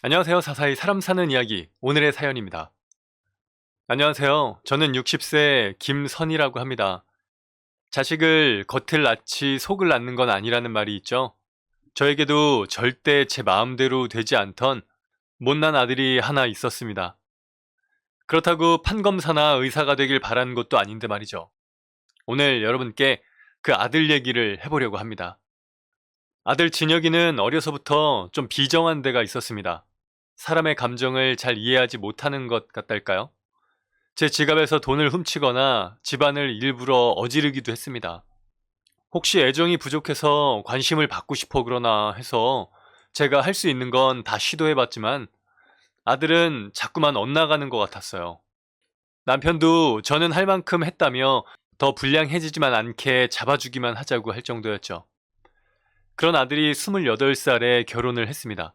안녕하세요. 사사의 사람 사는 이야기 오늘의 사연입니다. 안녕하세요. 저는 60세 김선이라고 합니다. 자식을 겉을 낳지 속을 낳는 건 아니라는 말이 있죠. 저에게도 절대 제 마음대로 되지 않던 못난 아들이 하나 있었습니다. 그렇다고 판검사나 의사가 되길 바라는 것도 아닌데 말이죠. 오늘 여러분께 그 아들 얘기를 해보려고 합니다. 아들 진혁이는 어려서부터 좀 비정한 데가 있었습니다. 사람의 감정을 잘 이해하지 못하는 것 같달까요? 제 지갑에서 돈을 훔치거나 집안을 일부러 어지르기도 했습니다. 혹시 애정이 부족해서 관심을 받고 싶어 그러나 해서 제가 할 수 있는 건 다 시도해봤지만 아들은 자꾸만 엇나가는 것 같았어요. 남편도 저는 할 만큼 했다며 더 불량해지지만 않게 잡아주기만 하자고 할 정도였죠. 그런 아들이 28살에 결혼을 했습니다.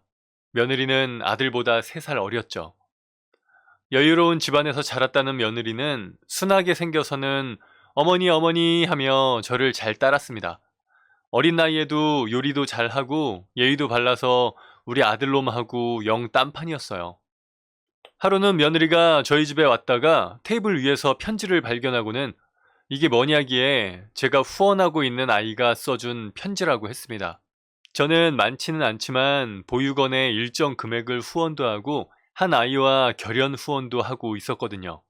며느리는 아들보다 3살 어렸죠. 여유로운 집안에서 자랐다는 며느리는 순하게 생겨서는 어머니 어머니 하며 저를 잘 따랐습니다. 어린 나이에도 요리도 잘하고 예의도 발라서 우리 아들놈하고 영 딴판이었어요. 하루는 며느리가 저희 집에 왔다가 테이블 위에서 편지를 발견하고는 이게 뭐냐기에 제가 후원하고 있는 아이가 써준 편지라고 했습니다. 저는 많지는 않지만 보육원에 일정 금액을 후원도 하고 한 아이와 결연 후원도 하고 있었거든요.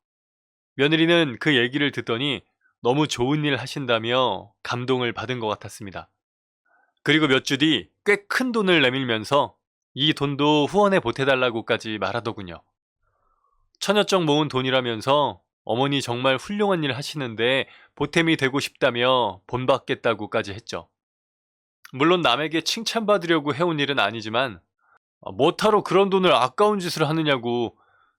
며느리는 그 얘기를 듣더니 너무 좋은 일 하신다며 감동을 받은 것 같았습니다. 그리고 몇 주 뒤 꽤 큰 돈을 내밀면서 이 돈도 후원에 보태달라고까지 말하더군요. 천여쩍 모은 돈이라면서 어머니 정말 훌륭한 일 하시는데 보탬이 되고 싶다며 본받겠다고까지 했죠. 물론 남에게 칭찬받으려고 해온 일은 아니지만 뭐하러 그런 돈을 아까운 짓을 하느냐고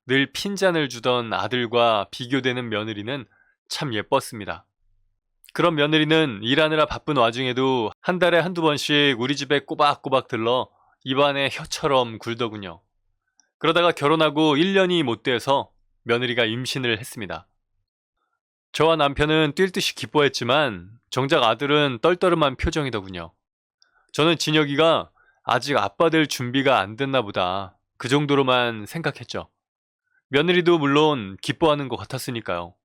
늘 핀잔을 주던 아들과 비교되는 며느리는 참 예뻤습니다. 그런 며느리는 일하느라 바쁜 와중에도 한 달에 한두 번씩 우리 집에 꼬박꼬박 들러 입안에 혀처럼 굴더군요. 그러다가 결혼하고 1년이 못 돼서 며느리가 임신을 했습니다. 저와 남편은 뛸 듯이 기뻐했지만 정작 아들은 떨떠름한 표정이더군요. 저는 진혁이가 아직 아빠 될 준비가 안 됐나 보다. 그 정도로만 생각했죠. 며느리도 물론 기뻐하는 것 같았으니까요.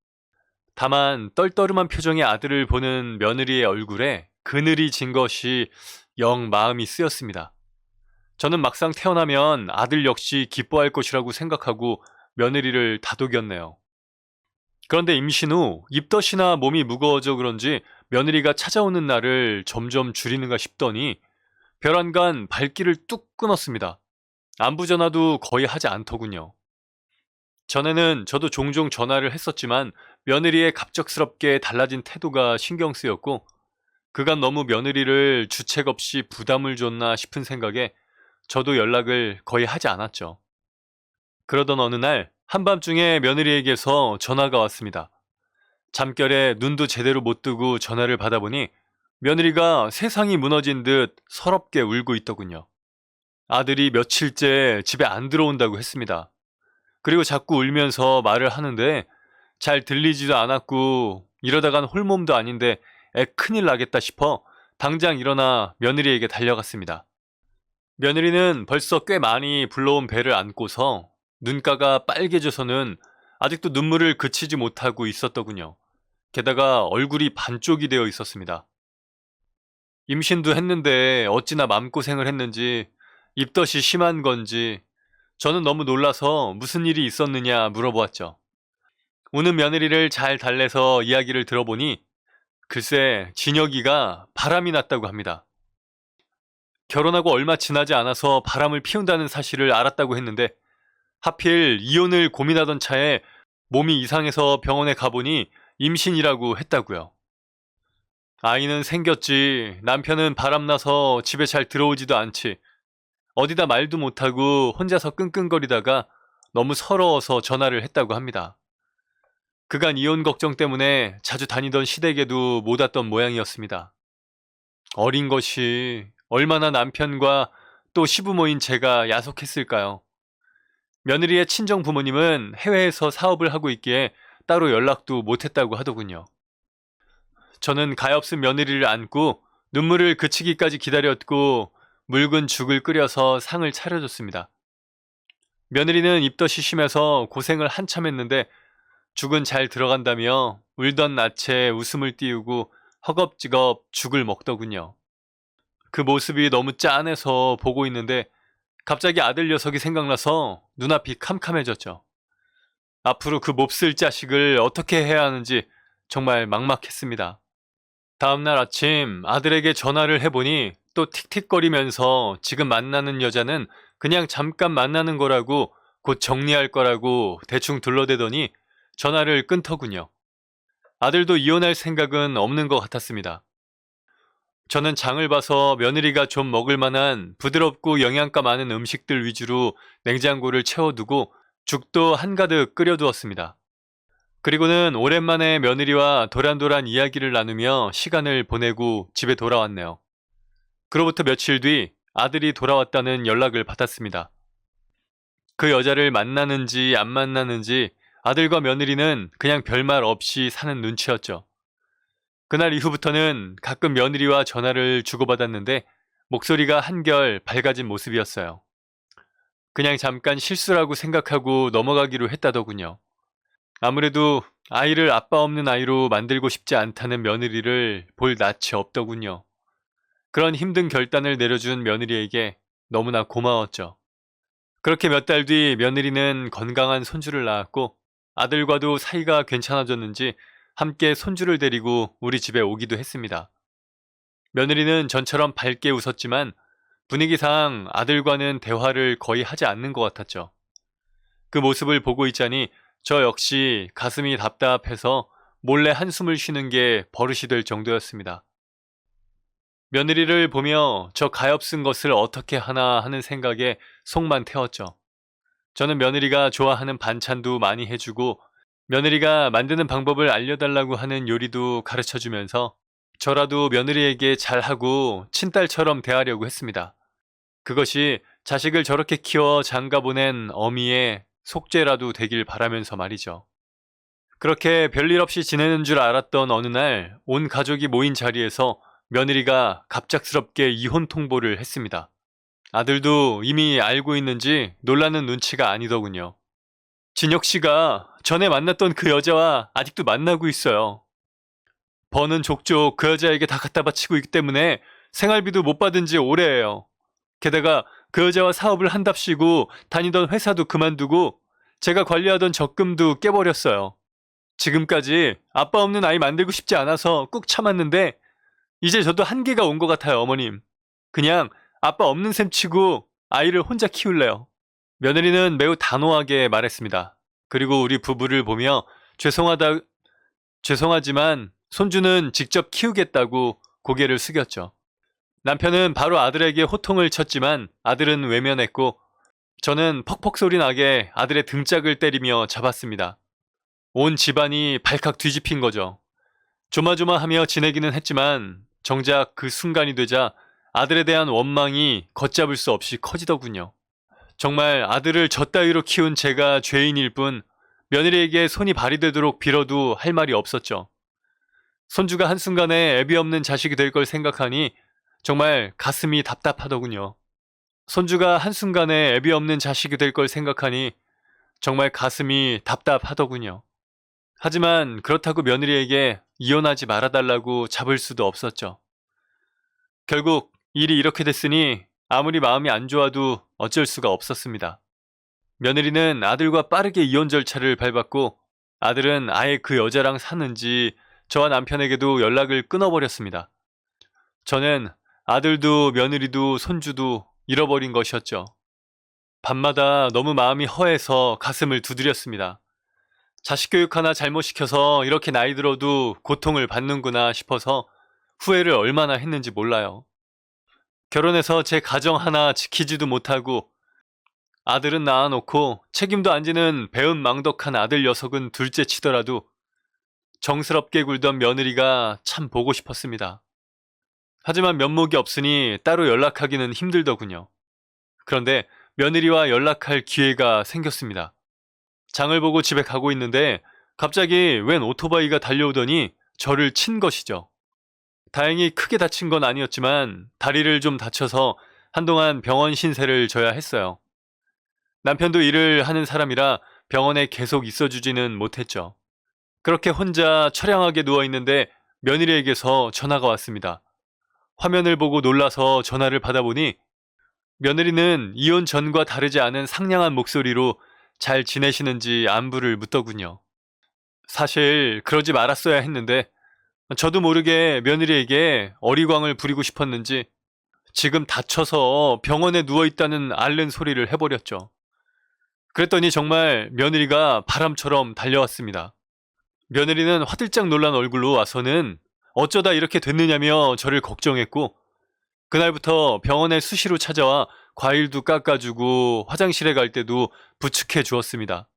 다만 떨떠름한 표정의 아들을 보는 며느리의 얼굴에 그늘이 진 것이 영 마음이 쓰였습니다. 저는 막상 태어나면 아들 역시 기뻐할 것이라고 생각하고 며느리를 다독였네요. 그런데 임신 후 입덧이나 몸이 무거워져 그런지 며느리가 찾아오는 날을 점점 줄이는가 싶더니 별안간 발길을 뚝 끊었습니다. 안부 전화도 거의 하지 않더군요. 전에는 저도 종종 전화를 했었지만 며느리의 갑작스럽게 달라진 태도가 신경 쓰였고 그간 너무 며느리를 주책 없이 부담을 줬나 싶은 생각에 저도 연락을 거의 하지 않았죠. 그러던 어느 날 한밤중에 며느리에게서 전화가 왔습니다. 잠결에 눈도 제대로 못 뜨고 전화를 받아보니 며느리가 세상이 무너진 듯 서럽게 울고 있더군요. 아들이 며칠째 집에 안 들어온다고 했습니다. 그리고 자꾸 울면서 말을 하는데 잘 들리지도 않았고 이러다간 홀몸도 아닌데 애 큰일 나겠다 싶어 당장 일어나 며느리에게 달려갔습니다. 며느리는 벌써 꽤 많이 불러온 배를 안고서 눈가가 빨개져서는 아직도 눈물을 그치지 못하고 있었더군요. 게다가 얼굴이 반쪽이 되어 있었습니다. 임신도 했는데 어찌나 마음고생을 했는지 입덧이 심한 건지 저는 너무 놀라서 무슨 일이 있었느냐 물어보았죠. 우는 며느리를 잘 달래서 이야기를 들어보니 글쎄 진혁이가 바람이 났다고 합니다. 결혼하고 얼마 지나지 않아서 바람을 피운다는 사실을 알았다고 했는데 하필 이혼을 고민하던 차에 몸이 이상해서 병원에 가보니 임신이라고 했다고요. 아이는 생겼지 남편은 바람나서 집에 잘 들어오지도 않지 어디다 말도 못하고 혼자서 끙끙거리다가 너무 서러워서 전화를 했다고 합니다. 그간 이혼 걱정 때문에 자주 다니던 시댁에도 못 왔던 모양이었습니다. 어린 것이 얼마나 남편과 또 시부모인 제가 야속했을까요? 며느리의 친정 부모님은 해외에서 사업을 하고 있기에 따로 연락도 못했다고 하더군요. 저는 가엾은 며느리를 안고 눈물을 그치기까지 기다렸고 묽은 죽을 끓여서 상을 차려줬습니다. 며느리는 입덧이 심해서 고생을 한참 했는데 죽은 잘 들어간다며 울던 낯에 웃음을 띄우고 허겁지겁 죽을 먹더군요. 그 모습이 너무 짠해서 보고 있는데 갑자기 아들 녀석이 생각나서 눈앞이 캄캄해졌죠. 앞으로 그 몹쓸 자식을 어떻게 해야 하는지 정말 막막했습니다. 다음날 아침 아들에게 전화를 해보니 또 틱틱거리면서 지금 만나는 여자는 그냥 잠깐 만나는 거라고 곧 정리할 거라고 대충 둘러대더니 전화를 끊더군요. 아들도 이혼할 생각은 없는 것 같았습니다. 저는 장을 봐서 며느리가 좀 먹을 만한 부드럽고 영양가 많은 음식들 위주로 냉장고를 채워두고 죽도 한가득 끓여두었습니다. 그리고는 오랜만에 며느리와 도란도란 이야기를 나누며 시간을 보내고 집에 돌아왔네요. 그로부터 며칠 뒤 아들이 돌아왔다는 연락을 받았습니다. 그 여자를 만나는지 안 만나는지 아들과 며느리는 그냥 별말 없이 사는 눈치였죠. 그날 이후부터는 가끔 며느리와 전화를 주고받았는데 목소리가 한결 밝아진 모습이었어요. 그냥 잠깐 실수라고 생각하고 넘어가기로 했다더군요. 아무래도 아이를 아빠 없는 아이로 만들고 싶지 않다는 며느리를 볼 낯이 없더군요. 그런 힘든 결단을 내려준 며느리에게 너무나 고마웠죠. 그렇게 몇 달 뒤 며느리는 건강한 손주를 낳았고 아들과도 사이가 괜찮아졌는지 함께 손주를 데리고 우리 집에 오기도 했습니다. 며느리는 전처럼 밝게 웃었지만 분위기상 아들과는 대화를 거의 하지 않는 것 같았죠. 그 모습을 보고 있자니 저 역시 가슴이 답답해서 몰래 한숨을 쉬는 게 버릇이 될 정도였습니다. 며느리를 보며 저 가엾은 것을 어떻게 하나 하는 생각에 속만 태웠죠. 저는 며느리가 좋아하는 반찬도 많이 해주고 며느리가 만드는 방법을 알려달라고 하는 요리도 가르쳐주면서 저라도 며느리에게 잘하고 친딸처럼 대하려고 했습니다. 그것이 자식을 저렇게 키워 장가 보낸 어미의 속죄라도 되길 바라면서 말이죠. 그렇게 별일 없이 지내는 줄 알았던 어느 날 온 가족이 모인 자리에서 며느리가 갑작스럽게 이혼 통보를 했습니다. 아들도 이미 알고 있는지 놀라는 눈치가 아니더군요. 진혁 씨가 전에 만났던 그 여자와 아직도 만나고 있어요. 버는 족족 그 여자에게 다 갖다 바치고 있기 때문에 생활비도 못 받은 지 오래예요. 게다가 그 여자와 사업을 한답시고 다니던 회사도 그만두고 제가 관리하던 적금도 깨버렸어요. 지금까지 아빠 없는 아이 만들고 싶지 않아서 꾹 참았는데 이제 저도 한계가 온 것 같아요, 어머님. 그냥 아빠 없는 셈 치고 아이를 혼자 키울래요. 며느리는 매우 단호하게 말했습니다. 그리고 우리 부부를 보며 죄송하지만 손주는 직접 키우겠다고 고개를 숙였죠. 남편은 바로 아들에게 호통을 쳤지만 아들은 외면했고 저는 퍽퍽 소리 나게 아들의 등짝을 때리며 잡았습니다. 온 집안이 발칵 뒤집힌 거죠. 조마조마하며 지내기는 했지만 정작 그 순간이 되자 아들에 대한 원망이 걷잡을 수 없이 커지더군요. 정말 아들을 저 따위로 키운 제가 죄인일 뿐 며느리에게 손이 발휘되도록 빌어도 할 말이 없었죠. 손주가 한순간에 애비 없는 자식이 될 걸 생각하니 정말 가슴이 답답하더군요. 손주가 한순간에 애비 없는 자식이 될 걸 생각하니 정말 가슴이 답답하더군요. 하지만 그렇다고 며느리에게 이혼하지 말아달라고 잡을 수도 없었죠. 결국 일이 이렇게 됐으니 아무리 마음이 안 좋아도 어쩔 수가 없었습니다. 며느리는 아들과 빠르게 이혼 절차를 밟았고 아들은 아예 그 여자랑 사는지 저와 남편에게도 연락을 끊어버렸습니다. 저는 아들도 며느리도 손주도 잃어버린 것이었죠. 밤마다 너무 마음이 허해서 가슴을 두드렸습니다. 자식 교육 하나 잘못 시켜서 이렇게 나이 들어도 고통을 받는구나 싶어서 후회를 얼마나 했는지 몰라요. 결혼해서 제 가정 하나 지키지도 못하고 아들은 낳아놓고 책임도 안 지는 배은망덕한 아들 녀석은 둘째 치더라도 정스럽게 굴던 며느리가 참 보고 싶었습니다. 하지만 면목이 없으니 따로 연락하기는 힘들더군요. 그런데 며느리와 연락할 기회가 생겼습니다. 장을 보고 집에 가고 있는데 갑자기 웬 오토바이가 달려오더니 저를 친 것이죠. 다행히 크게 다친 건 아니었지만 다리를 좀 다쳐서 한동안 병원 신세를 져야 했어요. 남편도 일을 하는 사람이라 병원에 계속 있어주지는 못했죠. 그렇게 혼자 처량하게 누워있는데 며느리에게서 전화가 왔습니다. 화면을 보고 놀라서 전화를 받아보니 며느리는 이혼 전과 다르지 않은 상냥한 목소리로 잘 지내시는지 안부를 묻더군요. 사실 그러지 말았어야 했는데 저도 모르게 며느리에게 어리광을 부리고 싶었는지 지금 다쳐서 병원에 누워있다는 앓는 소리를 해버렸죠. 그랬더니 정말 며느리가 바람처럼 달려왔습니다. 며느리는 화들짝 놀란 얼굴로 와서는 어쩌다 이렇게 됐느냐며 저를 걱정했고, 그날부터 병원에 수시로 찾아와 과일도 깎아주고 화장실에 갈 때도 부축해 주었습니다.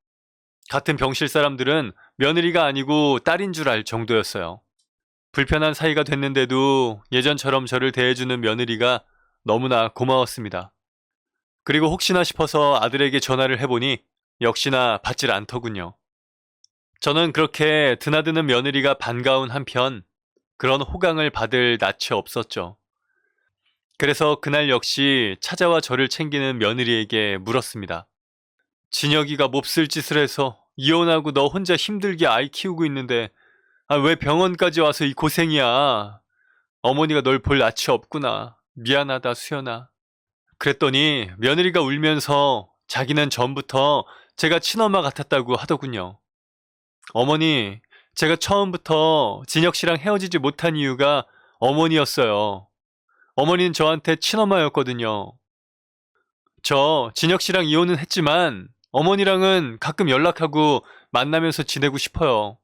같은 병실 사람들은 며느리가 아니고 딸인 줄 알 정도였어요. 불편한 사이가 됐는데도 예전처럼 저를 대해주는 며느리가 너무나 고마웠습니다. 그리고 혹시나 싶어서 아들에게 전화를 해보니 역시나 받질 않더군요. 저는 그렇게 드나드는 며느리가 반가운 한편 그런 호강을 받을 낯이 없었죠. 그래서 그날 역시 찾아와 저를 챙기는 며느리에게 물었습니다. 진혁이가 몹쓸 짓을 해서 이혼하고 너 혼자 힘들게 아이 키우고 있는데 왜 병원까지 와서 이 고생이야. 어머니가 널 볼 낯이 없구나. 미안하다 수연아. 그랬더니 며느리가 울면서 자기는 전부터 제가 친엄마 같았다고 하더군요. 어머니, 제가 처음부터 진혁 씨랑 헤어지지 못한 이유가 어머니였어요. 어머니는 저한테 친엄마였거든요. 저 진혁 씨랑 이혼은 했지만 어머니랑은 가끔 연락하고 만나면서 지내고 싶어요.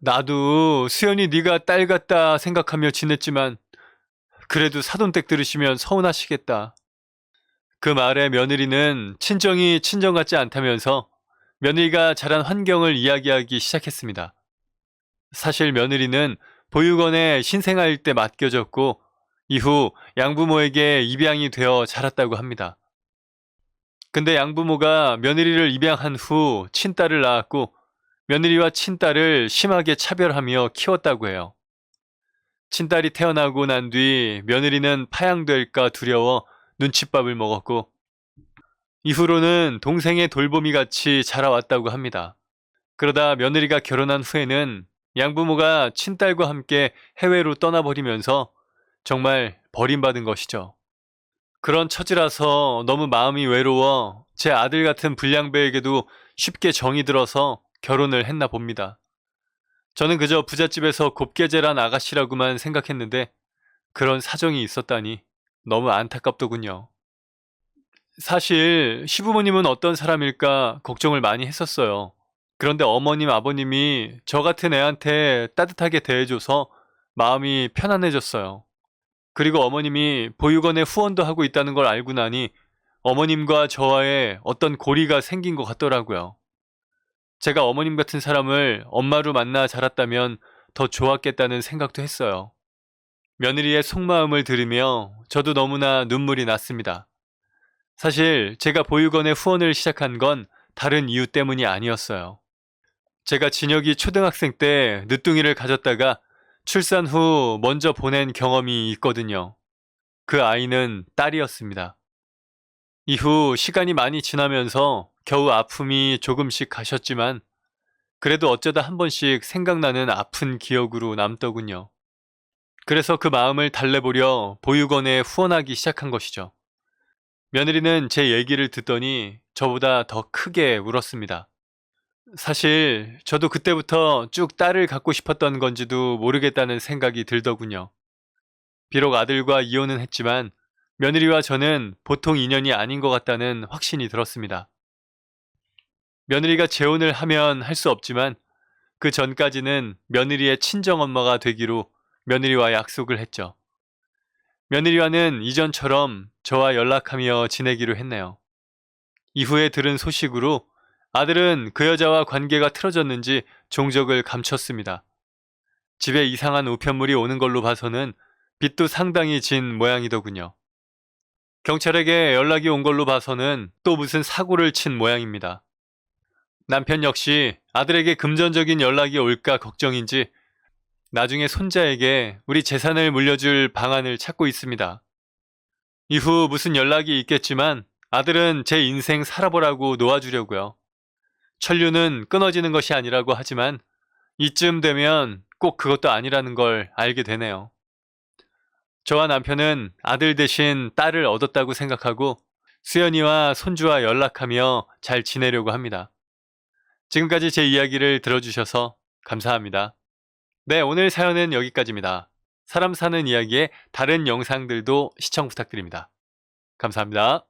나도 수연이 네가 딸 같다 생각하며 지냈지만 그래도 사돈댁 들으시면 서운하시겠다. 그 말에 며느리는 친정이 친정 같지 않다면서 며느리가 자란 환경을 이야기하기 시작했습니다. 사실 며느리는 보육원에 신생아일 때 맡겨졌고 이후 양부모에게 입양이 되어 자랐다고 합니다. 근데 양부모가 며느리를 입양한 후 친딸을 낳았고 며느리와 친딸을 심하게 차별하며 키웠다고 해요. 친딸이 태어나고 난 뒤 며느리는 파양될까 두려워 눈칫밥을 먹었고 이후로는 동생의 돌보미 같이 자라왔다고 합니다. 그러다 며느리가 결혼한 후에는 양부모가 친딸과 함께 해외로 떠나버리면서 정말 버림받은 것이죠. 그런 처지라서 너무 마음이 외로워 제 아들 같은 불량배에게도 쉽게 정이 들어서 결혼을 했나 봅니다. 저는 그저 부잣집에서 곱게 자란 아가씨라고만 생각했는데 그런 사정이 있었다니 너무 안타깝더군요. 사실 시부모님은 어떤 사람일까 걱정을 많이 했었어요. 그런데 어머님, 아버님이 저 같은 애한테 따뜻하게 대해줘서 마음이 편안해졌어요. 그리고 어머님이 보육원에 후원도 하고 있다는 걸 알고 나니 어머님과 저와의 어떤 고리가 생긴 것 같더라고요. 제가 어머님 같은 사람을 엄마로 만나 자랐다면 더 좋았겠다는 생각도 했어요. 며느리의 속마음을 들으며 저도 너무나 눈물이 났습니다. 사실 제가 보육원에 후원을 시작한 건 다른 이유 때문이 아니었어요. 제가 진혁이 초등학생 때 늦둥이를 가졌다가 출산 후 먼저 보낸 경험이 있거든요. 그 아이는 딸이었습니다. 이후 시간이 많이 지나면서 겨우 아픔이 조금씩 가셨지만 그래도 어쩌다 한 번씩 생각나는 아픈 기억으로 남더군요. 그래서 그 마음을 달래보려 보육원에 후원하기 시작한 것이죠. 며느리는 제 얘기를 듣더니 저보다 더 크게 울었습니다. 사실 저도 그때부터 쭉 딸을 갖고 싶었던 건지도 모르겠다는 생각이 들더군요. 비록 아들과 이혼은 했지만 며느리와 저는 보통 인연이 아닌 것 같다는 확신이 들었습니다. 며느리가 재혼을 하면 할 수 없지만 그 전까지는 며느리의 친정엄마가 되기로 며느리와 약속을 했죠. 며느리와는 이전처럼 저와 연락하며 지내기로 했네요. 이후에 들은 소식으로 아들은 그 여자와 관계가 틀어졌는지 종적을 감췄습니다. 집에 이상한 우편물이 오는 걸로 봐서는 빚도 상당히 진 모양이더군요. 경찰에게 연락이 온 걸로 봐서는 또 무슨 사고를 친 모양입니다. 남편 역시 아들에게 금전적인 연락이 올까 걱정인지 나중에 손자에게 우리 재산을 물려줄 방안을 찾고 있습니다. 이후 무슨 연락이 있겠지만 아들은 제 인생 살아보라고 놓아주려고요. 천류는 끊어지는 것이 아니라고 하지만 이쯤 되면 꼭 그것도 아니라는 걸 알게 되네요. 저와 남편은 아들 대신 딸을 얻었다고 생각하고 수연이와 손주와 연락하며 잘 지내려고 합니다. 지금까지 제 이야기를 들어주셔서 감사합니다. 네, 오늘 사연은 여기까지입니다. 사람 사는 이야기의 다른 영상들도 시청 부탁드립니다. 감사합니다.